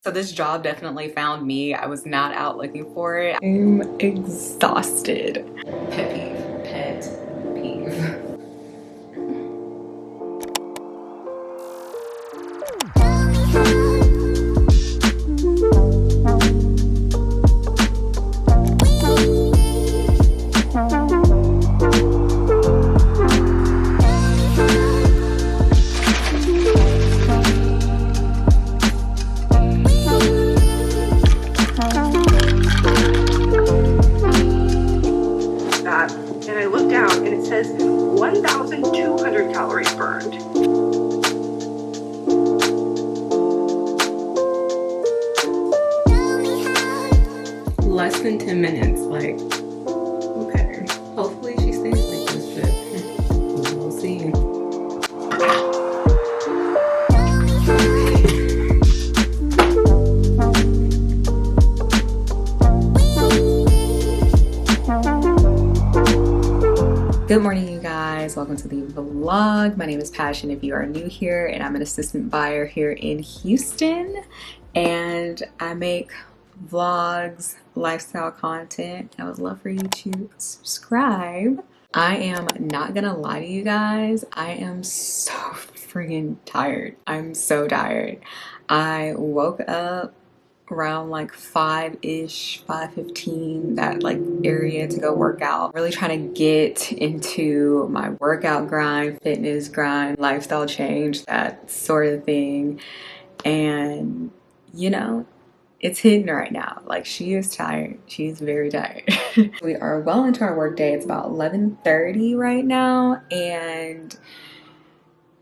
So this job definitely found me. I was not out looking for it. I'm exhausted. Pet peeve. Pet peeve. And I look down and it says 1,200 calories burned. Less than 10 minutes, like, okay. Hopefully she stays like this, but we'll see. Good morning, you guys. Welcome to the vlog. My name is Passion if you are new here, and I'm an assistant buyer here in Houston, and I make vlogs, lifestyle content. I would love for you to subscribe. I am not gonna lie to you guys, I am so freaking tired. I'm so tired. I woke up around like 5-ish, 5:15, that like area, to go work out. Really trying to get into my workout grind, fitness grind, lifestyle change, that sort of thing. And you know, it's hitting right now. Like, she is tired. She's very tired. We are well into our work day. It's about 11:30 right now, and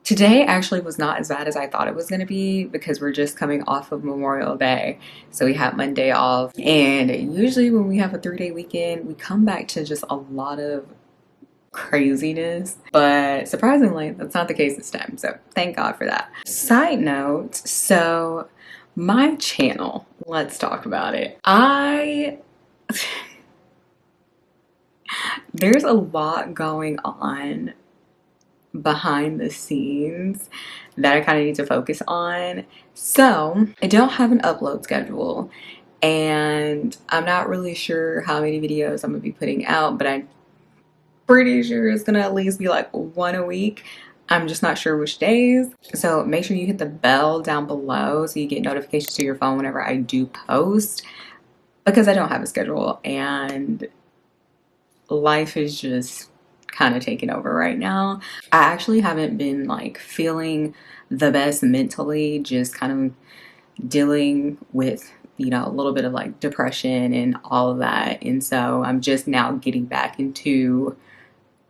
today actually was not as bad as I thought it was going to be because we're just coming off of Memorial Day. So we have Monday off, and usually when we have a 3-day weekend, we come back to just a lot of craziness, but surprisingly that's not the case this time, so thank God for that. Side note, so my channel, let's talk about it. There's a lot going on behind the scenes that I kind of need to focus on. So I don't have an upload schedule, and I'm not really sure how many videos I'm gonna be putting out, but I'm pretty sure it's gonna at least be like one a week. I'm just not sure which days. So make sure you hit the bell down below so you get notifications to your phone whenever I do post, because I don't have a schedule and life is just kind of taking over right now. I actually haven't been like feeling the best mentally, just kind of dealing with, you know, a little bit of like depression and all of that. And so I'm just now getting back into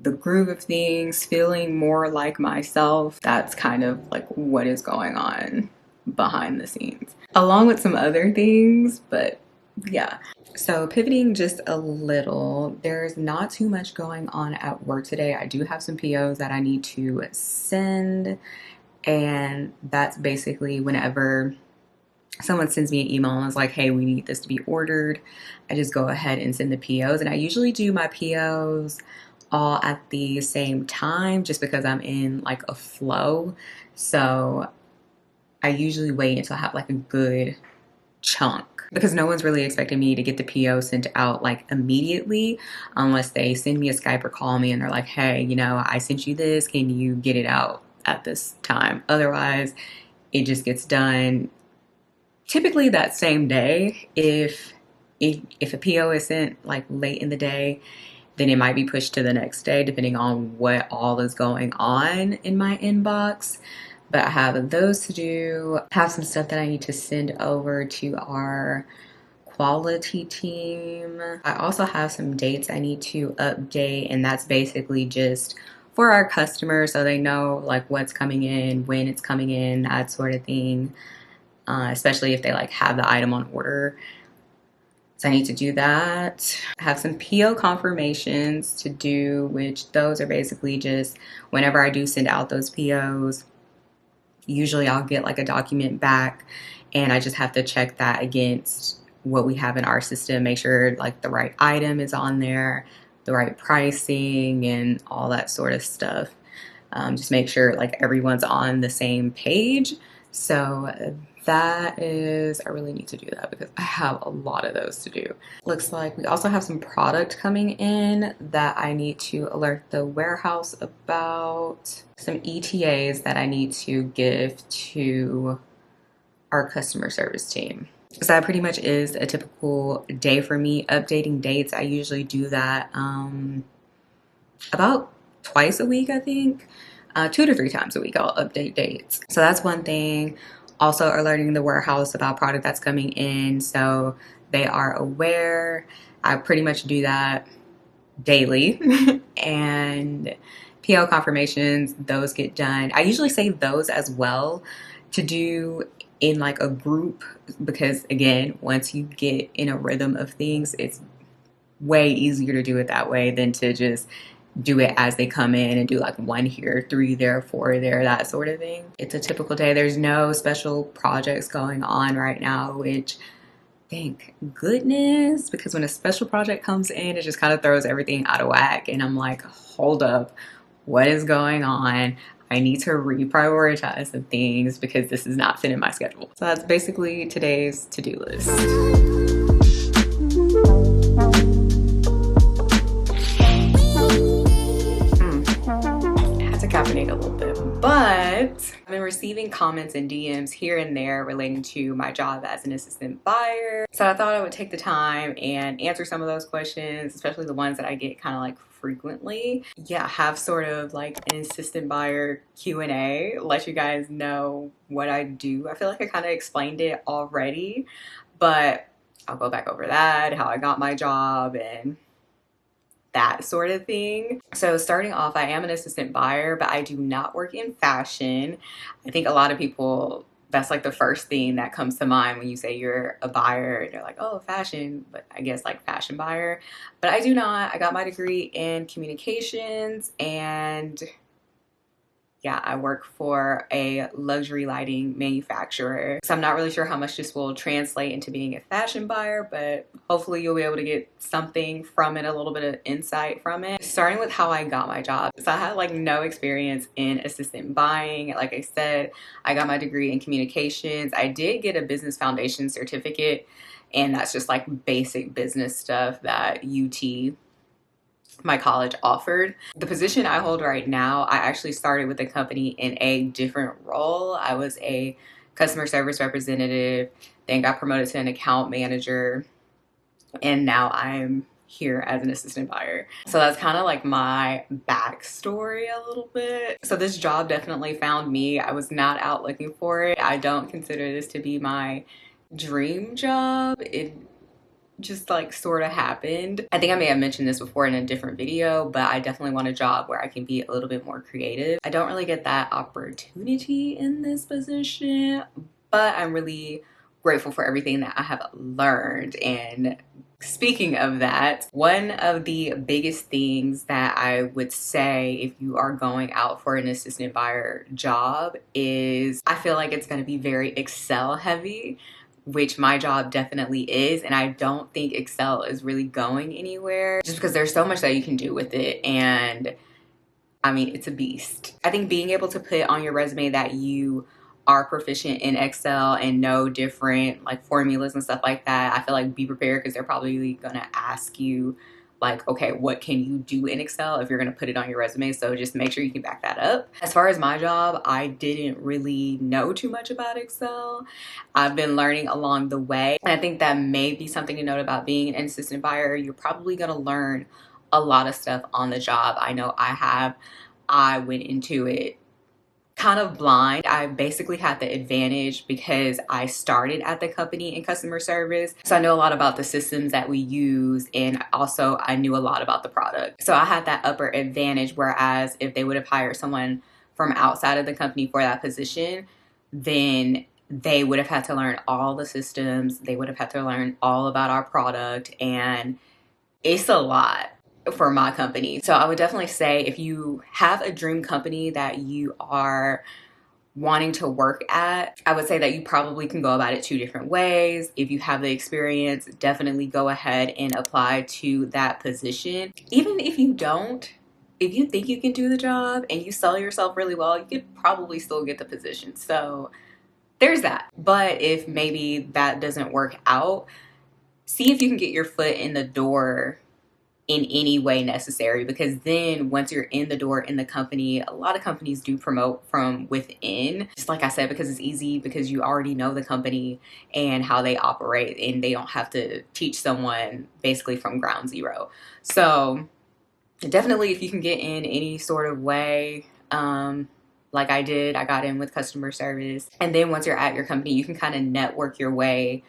the groove of things, feeling more like myself. That's kind of like what is going on behind the scenes, along with some other things, but yeah. So pivoting just a little, there's not too much going on at work today. I do have some POs that I need to send, and that's basically whenever someone sends me an email and is like, hey, we need this to be ordered, I just go ahead and send the POs. And I usually do my POs all at the same time just because I'm in like a flow. So I usually wait until I have like a good chunk, because no one's really expecting me to get the PO sent out like immediately unless they send me a Skype or call me and they're like, hey, you know, I sent you this, can you get it out at this time? Otherwise it just gets done typically that same day. If a PO is sent like late in the day, then it might be pushed to the next day depending on what all is going on in my inbox. But I have those to do. I have some stuff that I need to send over to our quality team. I also have some dates I need to update, and that's basically just for our customers so they know like what's coming in, when it's coming in, that sort of thing. Especially if they like have the item on order. So I need to do that. I have some PO confirmations to do, which those are basically just whenever I do send out those POs, usually I'll get like a document back and I just have to check that against what we have in our system, make sure like the right item is on there, the right pricing and all that sort of stuff. Just make sure like everyone's on the same page. So that is, I really need to do that because I have a lot of those to do. Looks like we also have some product coming in that I need to alert the warehouse about, some ETAs that I need to give to our customer service team. So that pretty much is a typical day for me. Updating dates, I usually do that about twice a week, I think. 2 to 3 times a week, I'll update dates. So that's one thing. Also, alerting the warehouse about product that's coming in so they are aware. I pretty much do that daily. And PO confirmations, those get done. I usually save those as well to do in like a group because, again, once you get in a rhythm of things, it's way easier to do it that way than to just do it as they come in and do like 1 here, 3 there, 4 there, that sort of thing. It's a typical day. There's no special projects going on right now, which thank goodness, because when a special project comes in, it just kind of throws everything out of whack. And I'm like, hold up, what is going on? I need to reprioritize some things because this is not fitting my schedule. So that's basically today's to-do list. Caffeinate a little bit, but I've been receiving comments and DMs here and there relating to my job as an assistant buyer. So I thought I would take the time and answer some of those questions, especially the ones that I get kind of like frequently. Yeah, have sort of like an assistant buyer Q&A, let you guys know what I do. I feel like I kind of explained it already, but I'll go back over that, how I got my job and that sort of thing. So starting off, I am an assistant buyer, but I do not work in fashion. I think a lot of people, that's like the first thing that comes to mind when you say you're a buyer. They're like, oh, fashion, but I guess like fashion buyer. But I do not. I got my degree in communications and yeah, I work for a luxury lighting manufacturer. So I'm not really sure how much this will translate into being a fashion buyer, but hopefully you'll be able to get something from it, a little bit of insight from it. Starting with how I got my job. So I had like no experience in assistant buying. Like I said, I got my degree in communications. I did get a business foundation certificate, and that's just like basic business stuff that UT, my college, offered. The position I hold right now, I actually started with the company in a different role. I was a customer service representative, then got promoted to an account manager, and now I'm here as an assistant buyer. So that's kind of like my backstory a little bit. So this job definitely found me. I was not out looking for it. I don't consider this to be my dream job. It just like sort of happened. I think I may have mentioned this before in a different video, but I definitely want a job where I can be a little bit more creative. I don't really get that opportunity in this position, but I'm really grateful for everything that I have learned. And speaking of that, one of the biggest things that I would say if you are going out for an assistant buyer job is I feel like it's going to be very Excel heavy, which my job definitely is. And I don't think Excel is really going anywhere just because there's so much that you can do with it. And I mean, it's a beast. I think being able to put on your resume that you are proficient in Excel and know different like formulas and stuff like that, I feel like be prepared because they're probably gonna ask you like, okay, what can you do in Excel if you're gonna put it on your resume? So just make sure you can back that up. As far as my job, I didn't really know too much about Excel. I've been learning along the way. And I think that may be something to note about being an assistant buyer. You're probably gonna learn a lot of stuff on the job. I know I have. I went into it kind of blind. I basically had the advantage because I started at the company in customer service. So I know a lot about the systems that we use, and also I knew a lot about the product. So I had that upper advantage, whereas if they would have hired someone from outside of the company for that position, then they would have had to learn all the systems. They would have had to learn all about our product, and it's a lot for my company. So I would definitely say if you have a dream company that you are wanting to work at, I would say that you probably can go about it 2 different ways. If you have the experience, definitely go ahead and apply to that position. Even if you don't, if you think you can do the job and you sell yourself really well, you could probably still get the position. So there's that. But if maybe that doesn't work out, see if you can get your foot in the door in any way necessary, because then once you're in the door in the company, a lot of companies do promote from within, just like I said, because it's easy, because you already know the company and how they operate, and they don't have to teach someone basically from ground zero. So definitely, if you can get in any sort of way, like I did, I got in with customer service, and then once you're at your company, you can kind of network your way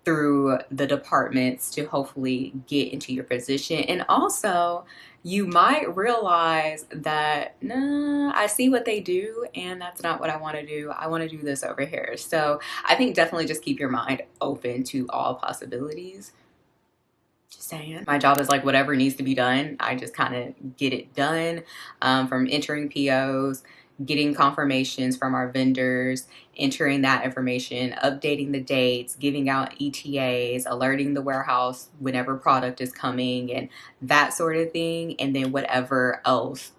through the departments to hopefully get into your position. And also, you might realize that, nah, I see what they do and that's not what I want to do. I want to do this over here. So I think definitely just keep your mind open to all possibilities. Just saying. My job is like whatever needs to be done, I just kind of get it done, from entering POs, getting confirmations from our vendors, entering that information, updating the dates, giving out ETAs, alerting the warehouse whenever product is coming, and that sort of thing. And then whatever else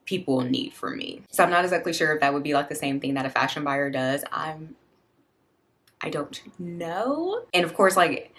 people need from me. So I'm not exactly sure if that would be like the same thing that a fashion buyer does. I don't know. And of course, like,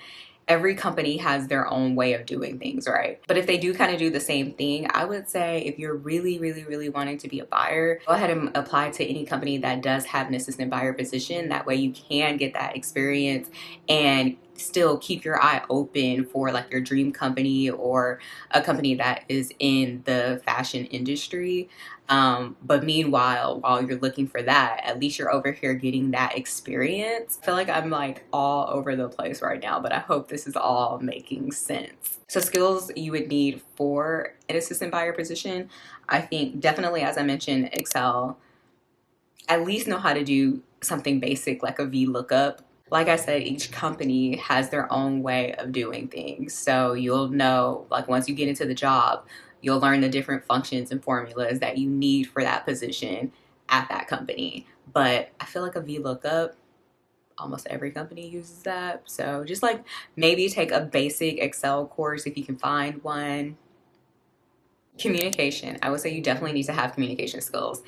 every company has their own way of doing things, right? But if they do kind of do the same thing, I would say if you're really, really, really wanting to be a buyer, go ahead and apply to any company that does have an assistant buyer position. That way you can get that experience and still keep your eye open for like your dream company or a company that is in the fashion industry. But meanwhile, while you're looking for that, at least you're over here getting that experience. I feel like I'm like all over the place right now, but I hope this is all making sense. So skills you would need for an assistant buyer position, I think definitely, as I mentioned, Excel. At least know how to do something basic like a VLOOKUP. Like I said, each company has their own way of doing things. So you'll know, like, once you get into the job, you'll learn the different functions and formulas that you need for that position at that company. But I feel like a VLOOKUP, almost every company uses that. So just like maybe take a basic Excel course if you can find one. Communication. I would say you definitely need to have communication skills.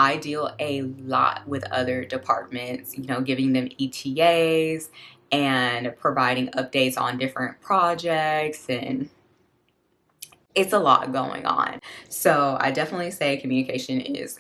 I deal a lot with other departments, you know, giving them ETAs and providing updates on different projects, and it's a lot going on. So I definitely say communication is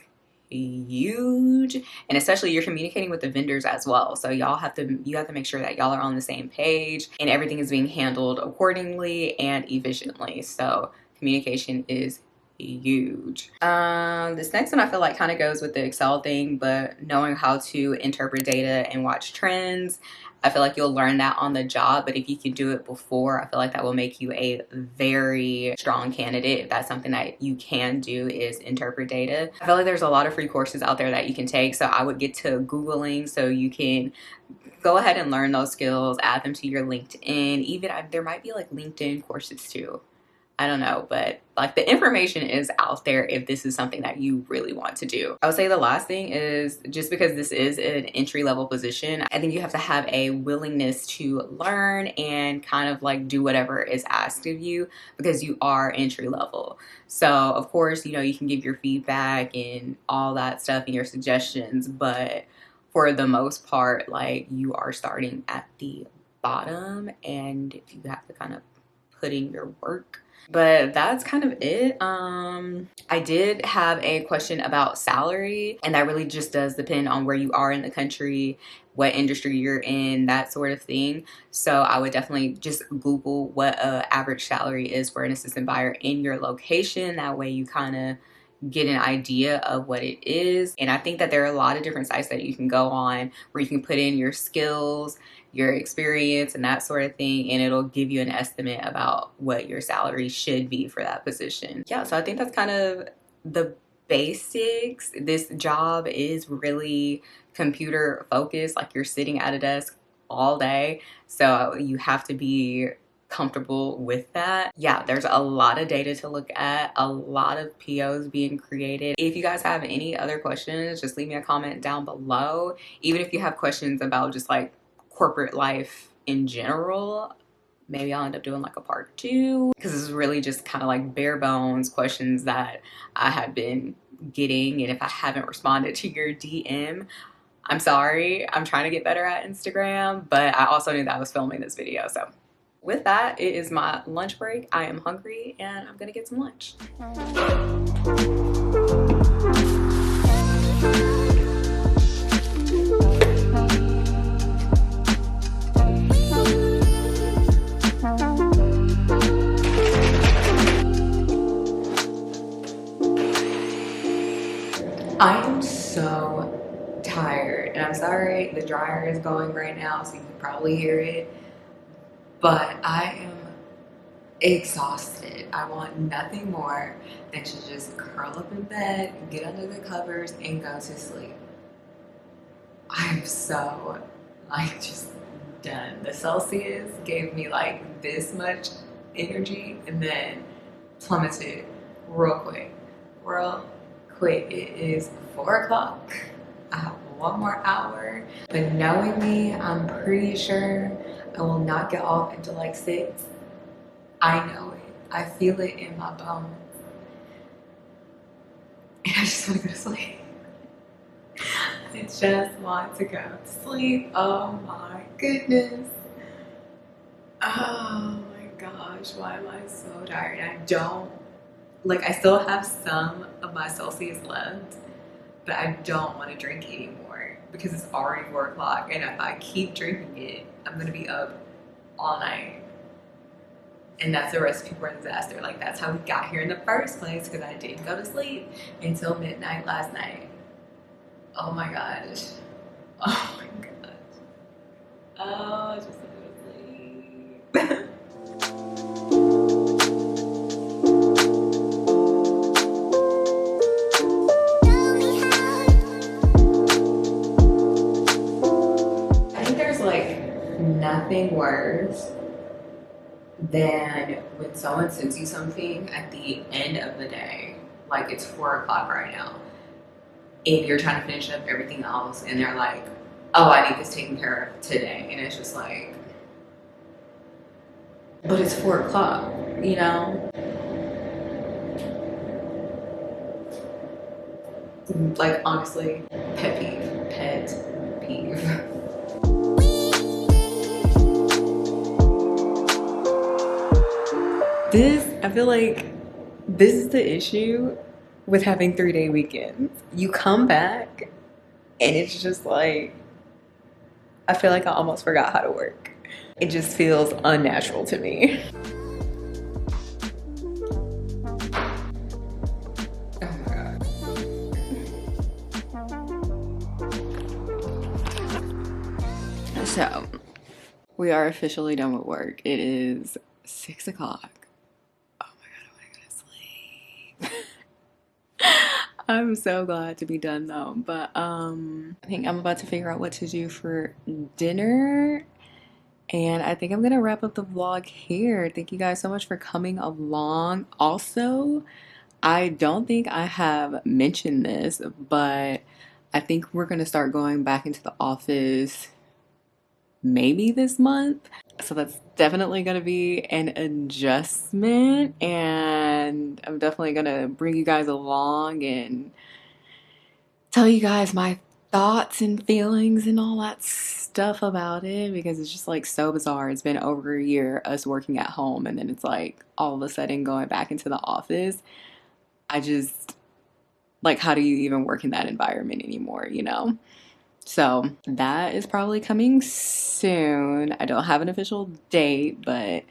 huge, and especially you're communicating with the vendors as well. So you have to make sure that y'all are on the same page and everything is being handled accordingly and efficiently. So communication is huge. This next one I feel like kind of goes with the Excel thing, but knowing how to interpret data and watch trends. I feel like you'll learn that on the job, but if you can do it before, I feel like that will make you a very strong candidate. If that's something that you can do, is interpret data. I feel like there's a lot of free courses out there that you can take. So I would get to Googling so you can go ahead and learn those skills, add them to your LinkedIn. Even there might be like LinkedIn courses too. I don't know, but like the information is out there if this is something that you really want to do. I would say the last thing is, just because this is an entry-level position, I think you have to have a willingness to learn and kind of like do whatever is asked of you, because you are entry level. So of course, you know, you can give your feedback and all that stuff and your suggestions, but for the most part, like, you are starting at the bottom and you have to kind of put in your work. But that's kind of it. I did have a question about salary, and that really just does depend on where you are in the country, what industry you're in, that sort of thing. So I would definitely just Google what a average salary is for an assistant buyer in your location. That way you kind of get an idea of what it is. And I think that there are a lot of different sites that you can go on where you can put in your skills, your experience, and that sort of thing, and it'll give you an estimate about what your salary should be for that position. Yeah, so I think that's kind of the basics. This job is really computer focused, like you're sitting at a desk all day, so you have to be comfortable with that. Yeah, there's a lot of data to look at, a lot of POs being created. If you guys have any other questions, just leave me a comment down below. Even if you have questions about just like corporate life in general, maybe I'll end up doing like a part 2, because this is really just kind of like bare bones questions that I have been getting. And if I haven't responded to your DM, I'm sorry. I'm trying to get better at Instagram, but I also knew that I was filming this video. So with that, it is my lunch break. I am hungry and I'm gonna get some lunch. I am so tired, and I'm sorry the dryer is going right now, so you can probably hear it, but I am exhausted. I want nothing more than to just curl up in bed, get under the covers, and go to sleep. I'm so, like, just done. The Celsius gave me, like, this much energy and then plummeted real quick. Real quick. It is 4 o'clock. I have 1 more hour. But knowing me, I'm pretty sure I will not get off until like 6. I know it. I feel it in my bones. And I just want to go to sleep. I just want to go to sleep. Oh my goodness. Oh my gosh. Why am I so tired? I still have some of my Celsius left, but I don't want to drink anymore because it's already 4 o'clock. And if I keep drinking it, I'm going to be up all night. And that's a recipe for disaster. Like, that's how we got here in the first place, because I didn't go to sleep until midnight last night. Oh my gosh. Oh my gosh. Oh, I just want to go to sleep. I think there's like nothing worse than when someone sends you something at the end of the day, like it's 4 o'clock right now, and you're trying to finish up everything else, and they're like, oh, I need this taken care of today. And it's just like, but it's 4 o'clock, you know? Like, honestly, pet peeve. Pet peeve. I feel like this is the issue with having 3-day weekends. You come back and it's just like, I feel like I almost forgot how to work. It just feels unnatural to me. Oh my God. So, we are officially done with work. It is 6 o'clock. I'm so glad to be done though, but I think I'm about to figure out what to do for dinner, and I think I'm gonna wrap up the vlog here. Thank you guys so much for coming along. Also, I don't think I have mentioned this, but I think we're gonna start going back into the office maybe this month. So that's definitely going to be an adjustment, and I'm definitely going to bring you guys along and tell you guys my thoughts and feelings and all that stuff about it, because it's just like so bizarre. It's been over a year us working at home, and then it's like all of a sudden going back into the office. I just, like, how do you even work in that environment anymore, you know? So that is probably coming soon. I don't have an official date, but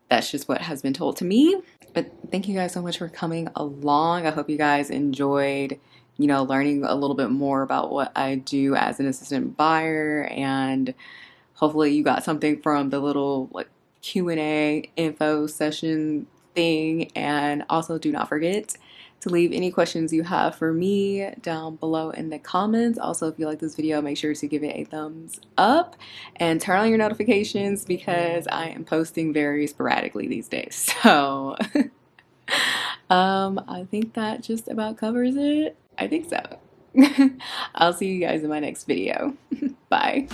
that's just what has been told to me. But thank you guys so much for coming along. I hope you guys enjoyed, you know, learning a little bit more about what I do as an assistant buyer, and hopefully you got something from the little like Q&A info session thing. And also, do not forget to leave any questions you have for me down below in the comments. Also, if you like this video, make sure to give it a thumbs up and turn on your notifications, because I am posting very sporadically these days. So I think that just about covers it. I think so. I'll see you guys in my next video. Bye.